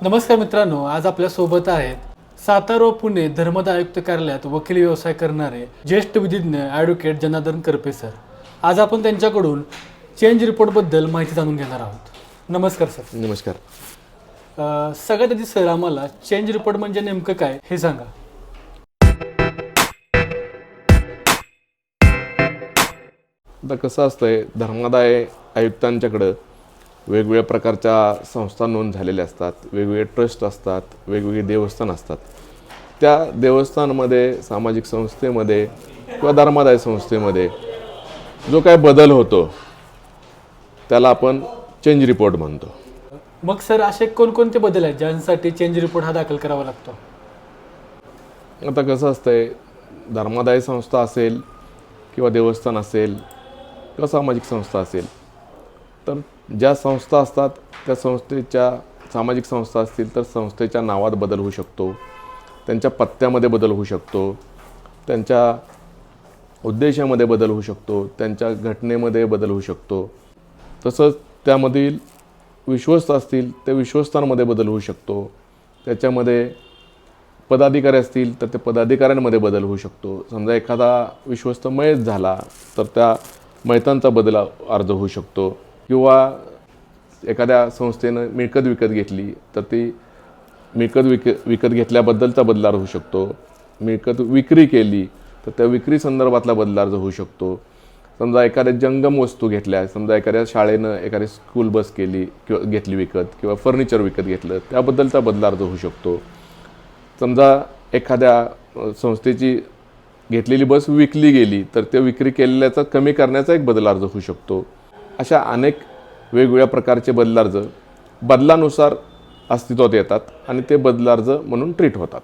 नमस्कार मित्रांनो, आज आपल्या सोबत आहेत सातारा व पुणे धर्मदा आयुक्त कार्यालयात वकील व्यवसाय करणारे ज्येष्ठ विधिज्ञ ॲडव्होकेट जनार्दन करपे सर. आज आपण त्यांच्याकडून चेंज रिपोर्टबद्दल माहिती जाणून घेणार आहोत. नमस्कार सर. नमस्कार. सगळ्यात आधी सर आम्हाला चेंज रिपोर्ट म्हणजे नेमकं काय हे सांगा. आता कसं असतंय, धर्मादाय आयुक्तांच्याकडं वेगवेगळ्या प्रकारच्या संस्था नोंद झालेल्या असतात, वेगवेगळे ट्रस्ट असतात, वेगवेगळे देवस्थान असतात. त्या देवस्थानमध्ये, सामाजिक संस्थेमध्ये किंवा धर्मादाय संस्थेमध्ये जो काय बदल होतो त्याला आपण चेंज रिपोर्ट म्हणतो. मग सर असे कोणकोणते बदल आहेत ज्यांसाठी चेंज रिपोर्ट हा दाखल करावा लागतो? आता कसं असतंय, धर्मादाय संस्था असेल किंवा देवस्थान असेल किंवा सामाजिक संस्था असेल, तर ज्या संस्था असतात त्या संस्थेच्या, सामाजिक संस्था असतील तर संस्थेच्या नावात बदल होऊ शकतो, त्यांच्या पत्त्यामध्ये बदल होऊ शकतो, त्यांच्या उद्देशामध्ये बदल होऊ शकतो, त्यांच्या घटनेमध्ये बदल होऊ शकतो. तसंच त्यामधील विश्वस्त असतील त्या विश्वस्तांमध्ये बदल होऊ शकतो, त्याच्यामध्ये पदाधिकारी असतील तर त्या पदाधिकाऱ्यांमध्ये बदल होऊ शकतो. समजा एखादा विश्वस्त मयत झाला तर त्या मयतांचा बदल अर्ज होऊ शकतो, किंवा एखाद्या संस्थेनं मिळकत विकत घेतली तर ती मिळकत विकत घेतल्याबद्दलचा बदल अर्ज होऊ शकतो. मिळकत विक्री केली तर त्या विक्री संदर्भातला बदल अर्ज होऊ शकतो. समजा एखाद्या जंगम वस्तू घेतल्या, समजा एखाद्या शाळेनं एखादी स्कूल बस केली किंवा घेतली विकत, किंवा फर्निचर विकत घेतलं त्याबद्दलचा बदल अर्ज होऊ शकतो. समजा एखाद्या संस्थेची घेतलेली बस विकली गेली तर ते विक्री केलेल्याचा कमी करण्याचा एक बदल अर्ज होऊ शकतो. अशा अनेक वेगवेगळ्या प्रकारचे बदल अर्ज बदलानुसार अस्तित्वात येतात आणि ते बदल अर्ज म्हणून ट्रीट होतात.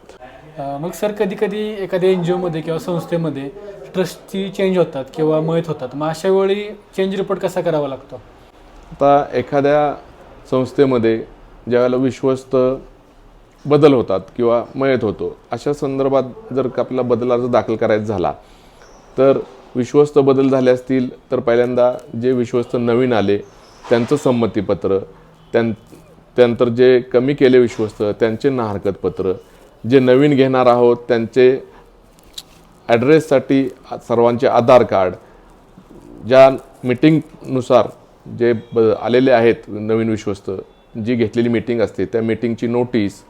मग सर कधी कधी एखाद्या NGOमध्ये किंवा संस्थेमध्ये ट्रस्टची चेंज होतात किंवा मयत होतात, मग अशा वेळी चेंज रिपोर्ट कसा करावा लागतो? आता एखाद्या संस्थेमध्ये ज्यावेळेला विश्वस्त बदल होतात किंवा मयत होतो, अशा संदर्भात जर आपल्याला बदल अर्ज दाखल करायचा झाला तर विश्वस्त बदल झाले असतील तर पहिल्यांदा जे विश्वस्त नवीन आले त्यांचं संमतीपत्र, त्यानंतर जे कमी केले विश्वस्त त्यांचे ना हरकत पत्र, जे नवीन घेणार आहोत त्यांचे ॲड्रेससाठी सर्वांचे आधार कार्ड, ज्या मीटिंगनुसार जे आलेले आहेत नवीन विश्वस्त, जी घेतलेली मीटिंग असते त्या मीटिंगची नोटीस,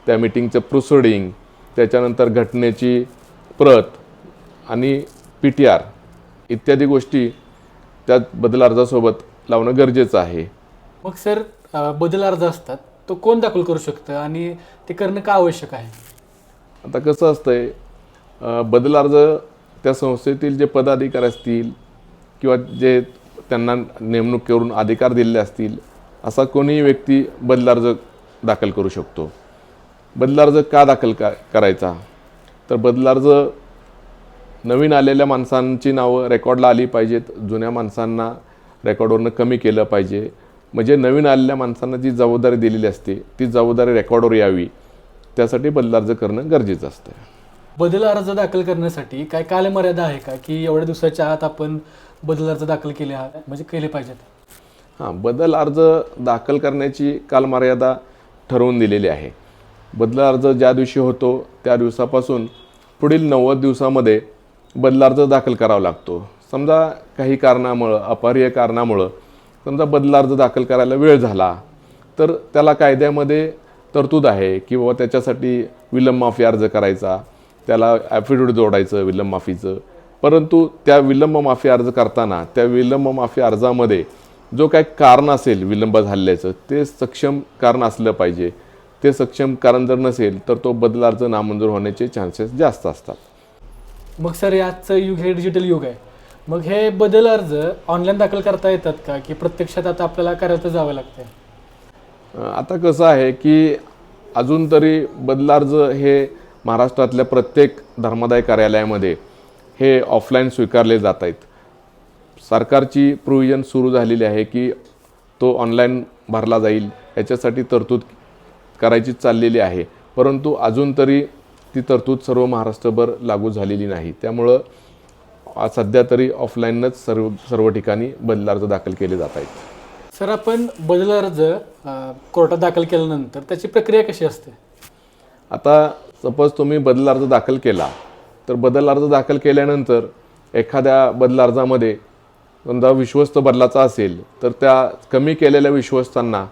त्या मीटिंगचं प्रोसिडिंग, त्याच्यानंतर घटनेची प्रत आणि PTR इत्यादी गोष्टी त्या बदल अर्जासोबत लावणं गरजेचं आहे. मग सर बदल अर्ज असतात तो कोण दाखल करू शकतं आणि ते करणं का आवश्यक आहे? आता कसं असतंय, बदल अर्ज त्या संस्थेतील जे पदाधिकारी असतील किंवा जे त्यांना नेमणूक करून अधिकार दिलेले असतील असा कोणीही व्यक्ती बदल अर्ज दाखल करू शकतो. बदल अर्ज का दाखल करायचा, तर बदल अर्ज नवीन आलेल्या माणसांची नावं रेकॉर्डला आली पाहिजेत, जुन्या माणसांना रेकॉर्डवरनं कमी केलं पाहिजे. म्हणजे नवीन आलेल्या माणसांना जी जबाबदारी दिलेली असते ती जबाबदारी रेकॉर्डवर यावी, त्यासाठी बदल अर्ज करणं गरजेचं असतं. बदल अर्ज दाखल करण्यासाठी काय कालमर्यादा आहे का, की एवढ्या दिवसाच्या आत आपण बदल अर्ज दाखल केले पाहिजेत? हां, बदल अर्ज दाखल करण्याची कालमर्यादा ठरवून दिलेली आहे. बदल अर्ज ज्या दिवशी होतो त्या दिवसापासून पुढील 90 दिवसामध्ये बदल अर्ज दाखल करावा लागतो. समजा काही कारणामुळं, अपरिहार्य कारणामुळं समजा बदल अर्ज दाखल करायला वेळ झाला तर त्याला कायद्यामध्ये तरतूद आहे की बाबा त्याच्यासाठी विलंब माफी अर्ज करायचा, त्याला ॲफिडेविट जोडायचं विलंब माफीचं. परंतु त्या विलंब माफी अर्ज करताना त्या विलंब माफी अर्जामध्ये जो काही कारण असेल विलंब झाल्याचं ते सक्षम कारण असलं पाहिजे. ते सक्षम कारण जर नसेल तर तो बदल अर्ज नामंजूर होण्याचे चान्सेस जास्त असतात. मग सर आजचं युग हे डिजिटल युग आहे, मग हे बदल अर्ज ऑनलाईन दाखल करता येतात का, की प्रत्यक्षात आता आपल्याला कार्यालयात जावं लागतं? आता कसं आहे की अजून तरी बदल अर्ज हे महाराष्ट्रातल्या प्रत्येक धर्मादाय कार्यालयामध्ये हे ऑफलाईन स्वीकारले जात आहेत. सरकारची प्रोव्हिजन सुरू झालेली आहे की तो ऑनलाईन भरला जाईल, याच्यासाठी तरतूद करायची चाललेली आहे. परंतु अजून तरी ती तरतूद सर्व महाराष्ट्रभर लागू झालेली नाही. त्यामुळं सध्या तरी ऑफलाईनच सर्व ठिकाणी बदल अर्ज दाखल केले जात आहेत. सर, आपण बदल अर्ज कोर्टात दाखल केल्यानंतर त्याची प्रक्रिया कशी असते? आता सपोज तुम्ही बदल अर्ज दाखल केला, तर बदल अर्ज दाखल केल्यानंतर एखाद्या बदल अर्जामध्ये समजा विश्वस्त बदलाचा असेल तर त्या कमी केलेल्या विश्वस्तांना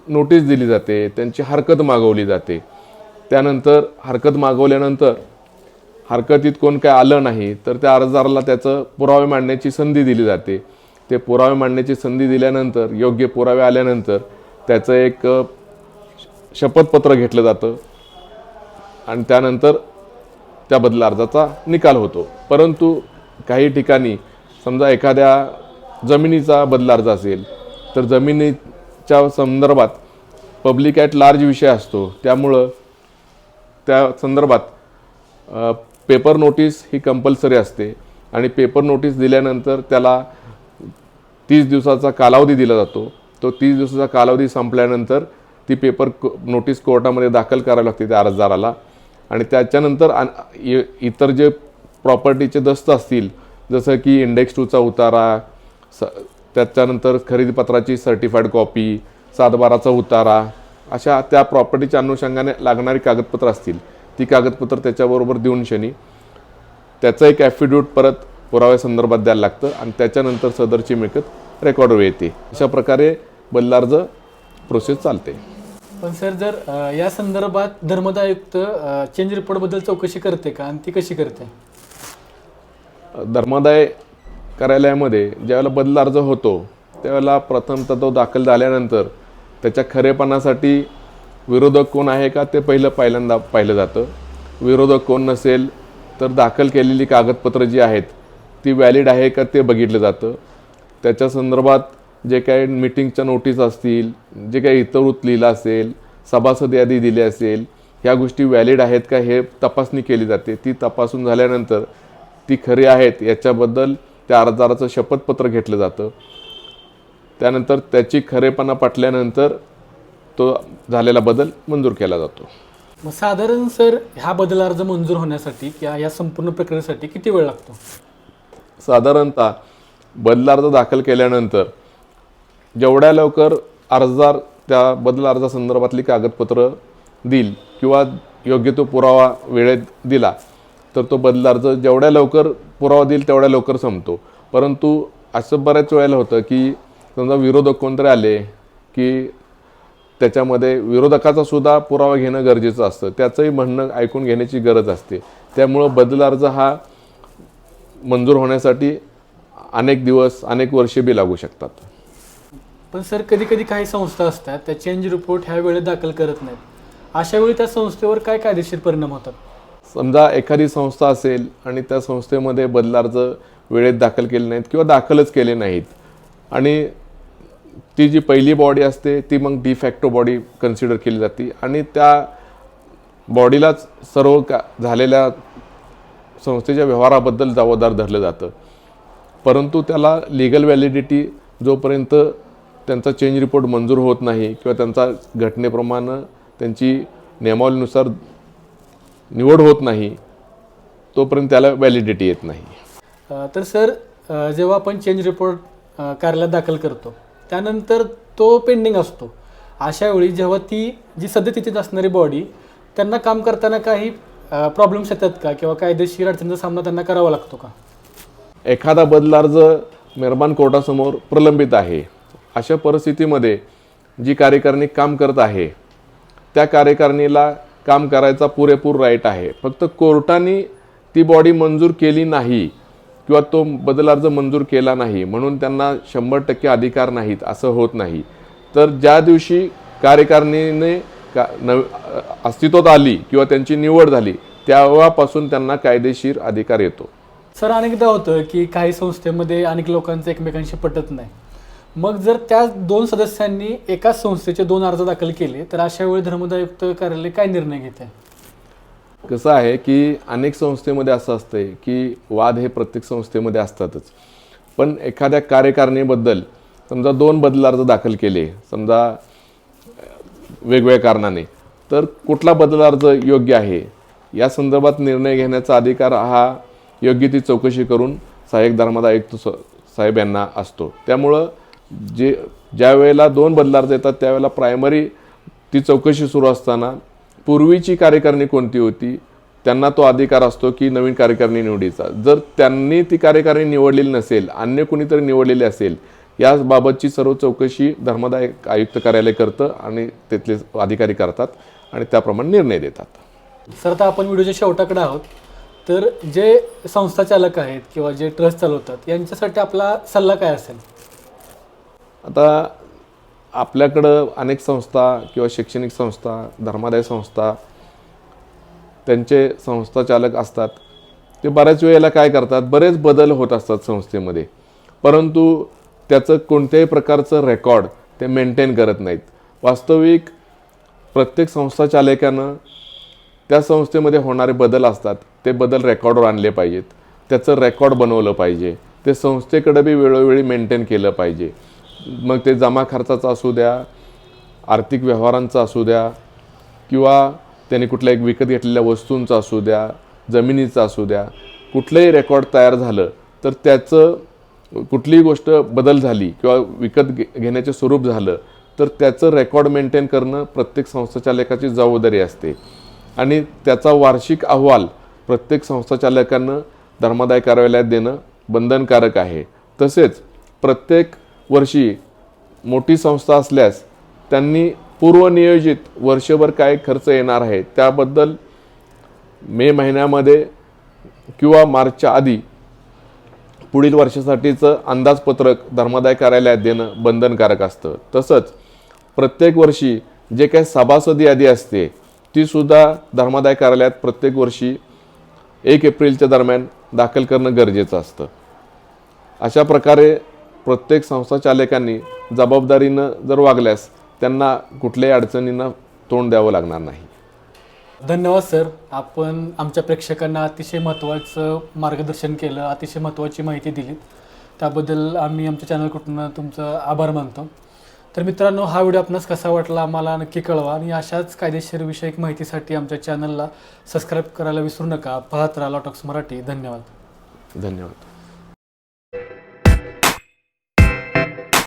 नोटीस दिली जाते, त्यांची हरकत मागवली जाते. त्यानंतर हरकत मागवल्यानंतर हरकतीत कोण काय आलं नाही तर त्या अर्जदाराला त्याचं पुरावे मांडण्याची संधी दिली जाते. ते पुरावे मांडण्याची संधी दिल्यानंतर योग्य पुरावे आल्यानंतर त्याचं एक शपथपत्र घेतलं जातं आणि त्यानंतर त्या बदल अर्जाचा निकाल होतो. परंतु काही ठिकाणी समजा एखाद्या जमिनीचा बदल अर्ज असेल तर जमिनीच्या संदर्भात पब्लिक ॲट लार्ज विषय असतो, त्यामुळं त्या संदर्भात पेपर नोटीस ही कंपल्सरी असते आणि पेपर नोटीस दिल्यानंतर त्याला 30 दिवसाचा कालावधी दिला जातो. तो 30 दिवसाचा कालावधी संपल्यानंतर ती पेपर नोटीस कोर्टामध्ये दाखल करावी लागते त्या अर्जदाराला आणि त्याच्यानंतर इतर जे प्रॉपर्टीचे दस्त असतील जसं की इंडेक्स 2चा उतारा, त्याच्यानंतर खरेदीपत्राची सर्टिफाईड कॉपी, 7/12चा उतारा, अशा त्या प्रॉपर्टीच्या अनुषंगाने लागणारी कागदपत्र असतील ती कागदपत्र त्याच्याबरोबर देऊन शनी त्याचं एक ॲफिडेविट परत पुराव्यासंदर्भात द्यायला लागतं आणि त्याच्यानंतर सदरची मिळकत रेकॉर्डवर येते. अशा प्रकारे बदल अर्ज प्रोसेस चालते. पण सर, जर या संदर्भात धर्मदाय आयुक्त चेंज रिपोर्टबद्दल चौकशी करते का आणि ती कशी करते? धर्मादाय कार्यालयामध्ये ज्यावेळेला बदल अर्ज होतो त्यावेळेला प्रथमतः तो दाखल झाल्यानंतर त्याच्या खरेपणासाठी विरोधक कोण आहे का ते पहिल्यांदा पाहिलं जातं. विरोधक कोण नसेल तर दाखल केलेली कागदपत्रं जी आहेत ती व्हॅलिड आहे का ते बघितलं जातं. त्याच्या संदर्भात जे काही मीटिंगच्या नोटीस असतील, जे काही इतरवृत्त लिहिलं असेल, सभासद यादी दिली असेल, ह्या गोष्टी व्हॅलिड आहेत का हे तपासणी केली जाते. ती तपासून झाल्यानंतर ती खरी आहेत याच्याबद्दल त्या अर्जदाराचं शपथपत्र घेतलं जातं. त्यानंतर त्याची खरेपणा पटल्यानंतर तो झालेला बदल मंजूर केला जातो. मग साधारण सर हा बदल अर्ज मंजूर होण्यासाठी किंवा या संपूर्ण प्रक्रियेसाठी किती वेळ लागतो? साधारणतः बदल अर्ज दाखल केल्यानंतर जेवढ्या लवकर अर्जदार त्या बदल अर्जासंदर्भातली कागदपत्र देईल किंवा योग्य तो पुरावा वेळेत दिला तर तो बदल अर्ज जेवढ्या लवकर पुरावा देईल तेवढ्या लवकर संपतो. परंतु असं बऱ्याच वेळेला होतं की समजा विरोधक कोणतरी आले की त्याच्यामध्ये विरोधकाचा सुद्धा पुरावा घेणं गरजेचं असतं, त्याचंही म्हणणं ऐकून घेण्याची गरज असते. त्यामुळं बदल अर्ज हा मंजूर होण्यासाठी अनेक दिवस अनेक वर्षे बी लागू शकतात. पण सर, कधी कधी काही संस्था असतात त्या चेंज रिपोर्ट ह्या वेळेत दाखल करत नाहीत. अशा वेळी त्या संस्थेवर काय कायदेशीर परिणाम होतात? समजा एखादी संस्था असेल आणि त्या संस्थेमध्ये बदल अर्ज वेळेत दाखल केले नाहीत किंवा दाखलच केले नाहीत आणि ती जी पहिली बॉडी असते ती मग डिफॅक्टो बॉडी कन्सिडर केली जाते आणि त्या बॉडीलाच सर्व झालेल्या संस्थेच्या व्यवहाराबद्दल जबाबदार धरलं जातं. परंतु त्याला लिगल व्हॅलिडिटी जोपर्यंत त्यांचा चेंज रिपोर्ट मंजूर होत नाही किंवा त्यांचा घटनेप्रमाणे त्यांची नियमावलीनुसार निवड होत नाही तोपर्यंत त्याला व्हॅलिडिटी येत नाही. तर सर, जेव्हा आपण चेंज रिपोर्ट कार्यालयात दाखल करतो त्यानंतर तो पेंडिंग असतो. अशा वेळी जेव्हा ती जी सद्यस्थितीत असणारी बॉडी त्यांना काम करताना काही प्रॉब्लेम्स येतात का किंवा कायदेशीर अडचणीचा सामना त्यांना करावा लागतो का? एखादा बदल अर्ज मेहरबान कोर्टासमोर प्रलंबित आहे, अशा परिस्थितीमध्ये जी कार्यकारिणी काम करत आहे त्या कार्यकारिणीला काम करायचा पुरेपूर राईट आहे. फक्त कोर्टाने ती बॉडी मंजूर केली नाही किंवा तो बदल अर्ज मंजूर केला नाही म्हणून त्यांना 100% अधिकार नाहीत असं होत नाही. तर ज्या दिवशी कार्यकारिणीने अस्तित्वात आली किंवा त्यांची निवड झाली तेव्हापासून त्यांना कायदेशीर अधिकार येतो. सर, अनेकदा होतं की काही संस्थेमध्ये अनेक लोकांचं एकमेकांशी पटत नाही. मग जर त्या 2 सदस्यांनी एकाच संस्थेचे 2 अर्ज दाखल केले तर अशा वेळी धर्मदाय आयुक्त कार्यालय काय निर्णय घेते? कसं आहे की अनेक संस्थेमध्ये असं असतंय की वाद हे प्रत्येक संस्थेमध्ये असतातच. पण एखाद्या कार्यकारिणीबद्दल समजा 2 बदल अर्ज दाखल केले समजा वेगवेगळ्या कारणाने, तर कुठला बदल अर्ज योग्य आहे या संदर्भात निर्णय घेण्याचा अधिकार हा योग्य ती चौकशी करून सहाय्यक धर्मादाय आयुक्त साहेब यांना असतो. त्यामुळं जे ज्या वेळेला 2 बदलार्ज येतात त्यावेळेला प्रायमरी ती चौकशी सुरू असताना पूर्वीची कार्यकारिणी कोणती होती त्यांना तो अधिकार असतो की नवीन कार्यकारिणी निवडीचा. जर त्यांनी ती कार्यकारिणी निवडलेली नसेल, अन्य कुणीतरी निवडलेली असेल, याबाबतची सर्व चौकशी धर्मादाय आयुक्त कार्यालय करतं आणि तिथले अधिकारी करतात आणि त्याप्रमाणे निर्णय देतात. सर, आता आपण व्हिडिओच्या शेवटाकडे आहोत. तर जे संस्था चालक आहेत किंवा जे ट्रस्ट चालवतात यांच्यासाठी आपला सल्ला काय असेल? आता आपल्याकडं अनेक संस्था किंवा शैक्षणिक संस्था, धर्मादाय संस्था, त्यांचे संस्था चालक असतात. ते बऱ्याच वेळेला काय करतात, बरेच बदल होत असतात संस्थेमध्ये, परंतु त्याचं कोणत्याही प्रकारचं रेकॉर्ड ते मेंटेन करत नाहीत. वास्तविक प्रत्येक संस्था चालकानं त्या संस्थेमध्ये होणारे बदल असतात ते बदल रेकॉर्डवर आणले पाहिजेत. त्याचं रेकॉर्ड बनवलं पाहिजे. ते संस्थेकडे बी वेळोवेळी मेंटेन केलं पाहिजे. मग ते जमा खर्चाचा असू द्या, आर्थिक व्यवहारांचा असू द्या, किंवा त्यांनी कुठल्या एक विकत घेतलेल्या वस्तूंचा असू द्या, जमिनीचा असू द्या, कुठलंही रेकॉर्ड तयार झालं तर त्याचं कुठलीही गोष्ट बदल झाली किंवा विकत घेण्याचे स्वरूप झालं तर त्याचं रेकॉर्ड मेंटेन करणं प्रत्येक संस्थाचालकाची जबाबदारी असते. आणि त्याचा वार्षिक अहवाल प्रत्येक संस्थाचालकांना धर्मादाय कार्यालयात देणं बंधनकारक आहे. तसेच प्रत्येक वर्षी मोठी संस्था असल्यास त्यांनी पूर्वनियोजित वर्षभर काय खर्च येणार आहे त्याबद्दल मे महिन्यामध्ये किंवा मार्चच्या आधी पुढील वर्षासाठीचं अंदाजपत्रक धर्मादाय कार्यालयात देणं बंधनकारक असतं. तसंच प्रत्येक वर्षी जे काही सभासद यादी असते तीसुद्धा धर्मादाय कार्यालयात प्रत्येक वर्षी 1 एप्रिलच्या दरम्यान दाखल करणं गरजेचं असतं. अशा प्रकारे प्रत्येक संस्था चालकांनी जबाबदारीनं जर वागल्यास त्यांना कुठल्याही अडचणींना तोंड द्यावं लागणार नाही. धन्यवाद सर. आपण आमच्या प्रेक्षकांना अतिशय महत्त्वाचं मार्गदर्शन केलं, अतिशय महत्त्वाची माहिती दिली. त्याबद्दल आम्ही आमच्या चॅनलकडून तुमचं आभार मानतो. तर मित्रांनो, हा व्हिडिओ आपणास कसा वाटला आम्हाला नक्की कळवा आणि अशाच कायदेशीर विषयक माहितीसाठी आमच्या चॅनलला सबस्क्राईब करायला विसरू नका. पाहत राहा लॉ टॉक्स मराठी. धन्यवाद. धन्यवाद.